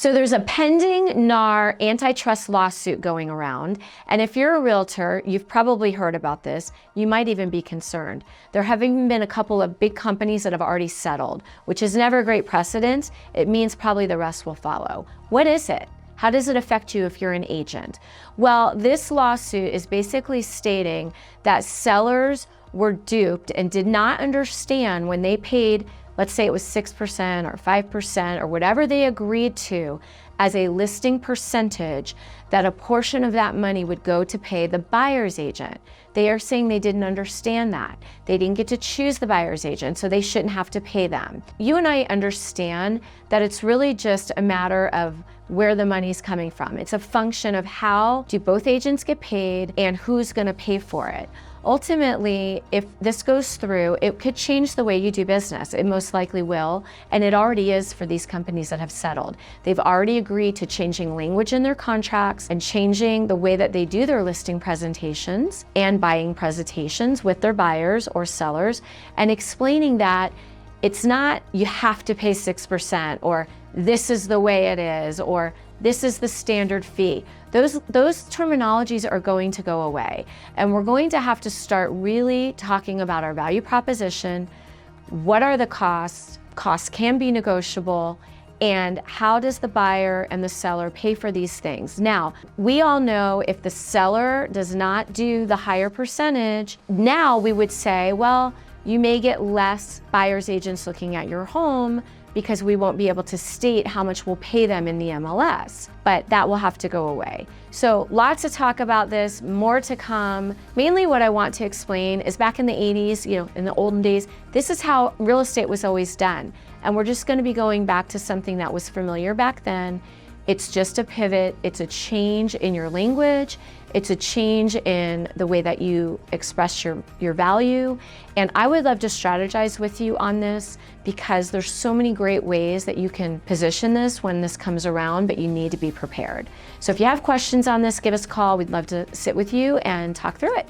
So there's a pending NAR antitrust lawsuit going around, and if you're a realtor, you've probably heard about this. You might even be concerned. There have even been a couple of big companies that have already settled, which is never a great precedent. It means probably the rest will follow. What is it? How does it affect you if you're an agent? Well, this lawsuit is basically stating that sellers were duped and did not understand when they paid, let's say it was 6% or 5% or whatever they agreed to as a listing percentage, that a portion of that money would go to pay the buyer's agent. They are saying they didn't understand that. They didn't get to choose the buyer's agent, so they shouldn't have to pay them. You and I understand that it's really just a matter of where the money's coming from. It's a function of how do both agents get paid and who's gonna pay for it. Ultimately, if this goes through, it could change the way you do business. It most likely will, and it already is for these companies that have settled. They've already agreed to changing language in their contracts and changing the way that they do their listing presentations and buying presentations with their buyers or sellers, and explaining that it's not you have to pay 6% or this is the way it is or this is the standard fee. Those terminologies are going to go away, and we're going to have to start really talking about our value proposition. What are the costs? Costs can be negotiable, and how does the buyer and the seller pay for these things? Now, we all know if the seller does not do the higher percentage, now we would say, well, you may get less buyer's agents looking at your home because we won't be able to state how much we'll pay them in the MLS, but that will have to go away. So lots to talk about this, more to come. Mainly what I want to explain is back in the 80s, in the olden days, this is how real estate was always done. And we're just gonna be going back to something that was familiar back then. It's just a pivot, it's a change in your language, it's a change in the way that you express your value. And I would love to strategize with you on this because there's so many great ways that you can position this when this comes around, but you need to be prepared. So if you have questions on this, give us a call. We'd love to sit with you and talk through it.